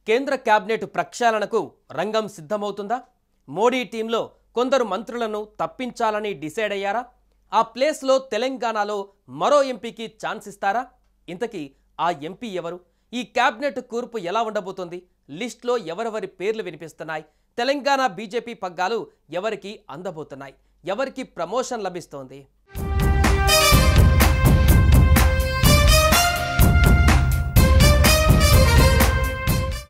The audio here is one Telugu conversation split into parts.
కేంద్ర క్యాబినెట్ ప్రక్షాళనకు రంగం సిద్ధమవుతుందా? మోడీ టీంలో కొందరు మంత్రులను తప్పించాలని డిసైడ్ అయ్యారా? ఆ ప్లేస్లో తెలంగాణలో మరో ఎంపీకి ఛాన్స్ ఇస్తారా? ఇంతకీ ఆ ఎంపీ ఎవరు? ఈ క్యాబినెట్ కూర్పు ఎలా ఉండబోతుంది? లిస్ట్లో ఎవరెవరి పేర్లు వినిపిస్తున్నాయి? తెలంగాణ బీజేపీ పగ్గాలు ఎవరికి అందబోతున్నాయి? ఎవరికి ప్రమోషన్ లభిస్తోంది?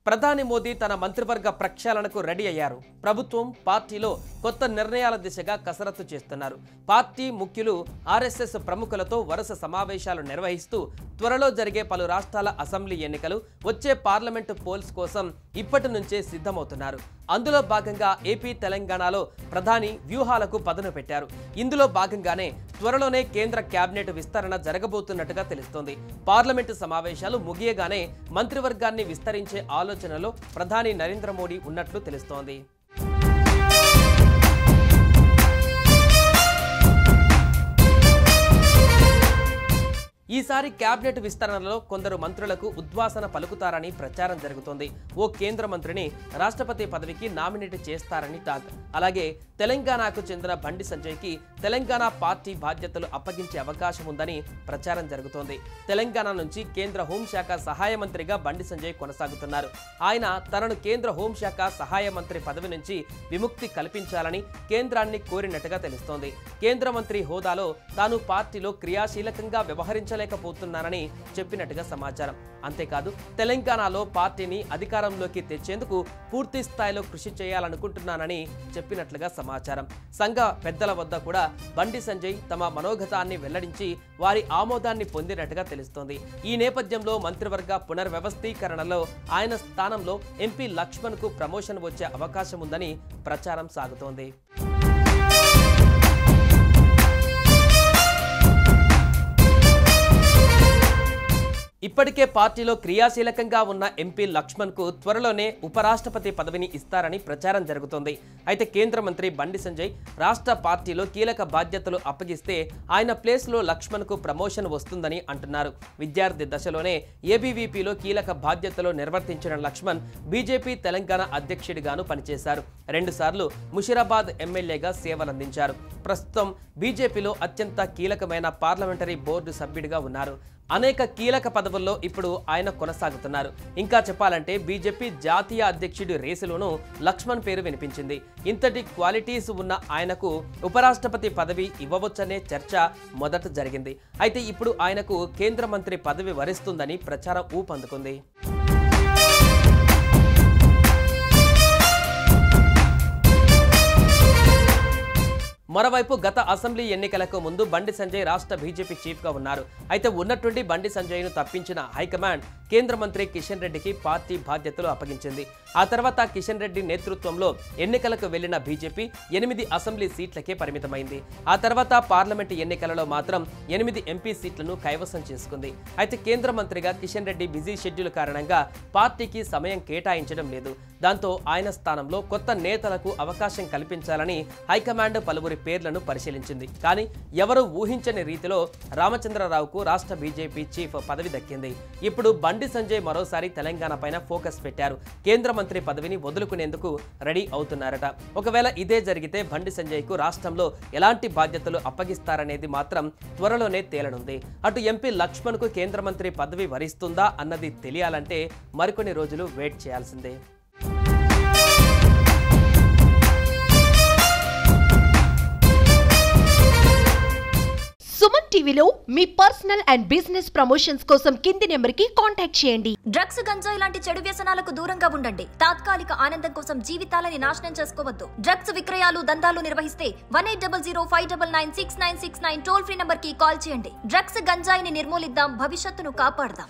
ప్రధాని మోదీ తన మంత్రివర్గ ప్రక్షాళనకు రెడీ అయ్యారు. ప్రభుత్వం పార్టీలో కొత్త నిర్ణయాల దిశగా కసరత్తు చేస్తున్నారు. పార్టీ ముఖ్యులు ఆర్ఎస్ఎస్ ప్రముఖులతో వరుస సమావేశాలు నిర్వహిస్తూ త్వరలో జరిగే పలు రాష్ట్రాల అసెంబ్లీ ఎన్నికలు, వచ్చే పార్లమెంటు పోల్స్ కోసం ఇప్పటి నుంచే సిద్ధమవుతున్నారు. అందులో భాగంగా ఏపీ, తెలంగాణలో ప్రధాని వ్యూహాలకు పదును పెట్టారు. ఇందులో భాగంగానే త్వరలోనే కేంద్ర క్యాబినెట్ విస్తరణ జరగబోతున్నట్టుగా తెలుస్తోంది. పార్లమెంటు సమావేశాలు ముగియగానే మంత్రివర్గాన్ని విస్తరించే ఆలోచనలో ప్రధాని నరేంద్ర మోడీ ఉన్నట్లు తెలుస్తోంది. ఈసారి క్యాబినెట్ విస్తరణలో కొందరు మంత్రులకు ఉద్వాసన పలుకుతారని ప్రచారం జరుగుతోంది. ఓ కేంద్ర మంత్రిని రాష్ట్రపతి పదవికి నామినేట్ చేస్తారని టాక్. అలాగే తెలంగాణకు చెందిన బండి సంజయ్కి తెలంగాణ పార్టీ బాధ్యతలు అప్పగించే అవకాశం ఉందని ప్రచారం జరుగుతోంది. తెలంగాణ నుంచి కేంద్ర హోంశాఖ సహాయ మంత్రిగా బండి సంజయ్ కొనసాగుతున్నారు. ఆయన తనను కేంద్ర హోంశాఖ సహాయ మంత్రి పదవి నుంచి విముక్తి కల్పించాలని కేంద్రాన్ని కోరినట్టుగా తెలుస్తోంది. కేంద్ర మంత్రి హోదాలో తాను పార్టీలో క్రియాశీలకంగా వ్యవహరించలేకపోతున్నానని చెప్పినట్టుగా సమాచారం. అంతేకాదు తెలంగాణలో పార్టీని అధికారంలోకి తెచ్చేందుకు పూర్తి స్థాయిలో కృషి చేయాలనుకుంటున్నానని చెప్పినట్లుగా సమాచారం. సంఘ పెద్దల వద్ద కూడా బండి సంజయ్ తమ మనోగతాన్ని వెల్లడించి వారి ఆమోదాన్ని పొందినట్టుగా తెలుస్తోంది. ఈ నేపథ్యంలో మంత్రివర్గ పునర్వ్యవస్థీకరణలో ఆయన స్థానంలో ఎంపీ లక్ష్మణ్కు ప్రమోషన్ వచ్చే అవకాశం ఉందని ప్రచారం సాగుతోంది. ఇప్పటికే పార్టీలో క్రియాశీలకంగా ఉన్న ఎంపీ లక్ష్మణ్కు త్వరలోనే ఉపరాష్ట్రపతి పదవిని ఇస్తారని ప్రచారం జరుగుతోంది. అయితే కేంద్ర మంత్రి బండి సంజయ్ రాష్ట్ర పార్టీలో కీలక బాధ్యతలు అప్పగిస్తే ఆయన ప్లేస్లో లక్ష్మణ్కు ప్రమోషన్ వస్తుందని అంటున్నారు. విద్యార్థి దశలోనే ఏబీవీపీలో కీలక బాధ్యతలు నిర్వర్తించిన లక్ష్మణ్ బీజేపీ తెలంగాణ అధ్యక్షుడిగాను పనిచేశారు. 2 సార్లు ముషిరాబాద్ ఎమ్మెల్యేగా సేవలందించారు. ప్రస్తుతం బీజేపీలో అత్యంత కీలకమైన పార్లమెంటరీ బోర్డు సభ్యుడిగా ఉన్నారు. అనేక కీలక పదవుల్లో ఇప్పుడు ఆయన కొనసాగుతున్నారు. ఇంకా చెప్పాలంటే బీజేపీ జాతీయ అధ్యక్షుడి రేసులోనూ లక్ష్మణ్ పేరు వినిపించింది. ఇంతటి క్వాలిటీస్ ఉన్న ఆయనకు ఉపరాష్ట్రపతి పదవి ఇవ్వవచ్చనే చర్చ మొదట జరిగింది. అయితే ఇప్పుడు ఆయనకు కేంద్ర మంత్రి పదవి వరిస్తుందని ప్రచారం ఊపందుకుంది. మరోవైపు గత అసెంబ్లీ ఎన్నికలకు ముందు బండి సంజయ్ రాష్ట్ర బీజేపీ చీఫ్గా ఉన్నారు. అయితే ఉన్నట్టుండి బండి సంజయ్ను తప్పించిన హైకమాండ్ కేంద్ర మంత్రి కిషన్ రెడ్డికి పార్టీ బాధ్యతలు అప్పగించింది. ఆ తర్వాత కిషన్ రెడ్డి నేతృత్వంలో ఎన్నికలకు వెళ్లిన బీజేపీ 8 అసెంబ్లీ సీట్లకే పరిమితమైంది. ఆ తర్వాత పార్లమెంటు ఎన్నికలలో మాత్రం 8 ఎంపీ సీట్లను కైవసం చేసుకుంది. అయితే కేంద్ర మంత్రిగా కిషన్ రెడ్డి బిజీ షెడ్యూల్ కారణంగా పార్టీకి సమయం కేటాయించడం లేదు. దాంతో ఆయన స్థానంలో కొత్త నేతలకు అవకాశం కల్పించాలని హైకమాండ్ పలువురి పేర్లను పరిశీలించింది. కానీ ఎవరు ఊహించని రీతిలో రామచంద్రరావుకు రాష్ట్ర బీజేపీ చీఫ్ పదవి దక్కింది. ఇప్పుడు బండి సంజయ్ మరోసారి తెలంగాణ పైన ఫోకస్ పెట్టారు. కేంద్ర మంత్రి పదవిని వదులుకునేందుకు రెడీ అవుతున్నారట. ఒకవేళ ఇదే జరిగితే బండి సంజయ్కు రాష్ట్రంలో ఎలాంటి బాధ్యతలు అప్పగిస్తారనేది మాత్రం త్వరలోనే తేలనుంది. అటు ఎంపీ లక్ష్మణ్కు కేంద్ర మంత్రి పదవి వరిస్తుందా అన్నది తెలియాలంటే మరికొన్ని రోజులు వెయిట్ చేయాల్సిందే. సుమన్ టీవీలో మీ పర్సనల్ అండ్ బిజినెస్ ప్రమోషన్స్ కోసం కింది నెంబర్కి కాంటాక్ట్ చేయండి. డ్రగ్స్, గంజాయి లాంటి చెడు వ్యసనాలకు దూరంగా ఉండండి. తాత్కాలిక ఆనందం కోసం జీవితాలని నాశనం చేసుకోవద్దు. డ్రగ్స్ విక్రయాలు, దందాలు నిర్వహిస్తే 180059996969 టోల్ ఫ్రీ నంబర్ కి కాల్ చేయండి. డ్రగ్స్, గంజాయిని నిర్మూలిద్దాం, భవిష్యత్తును కాపాడదాం.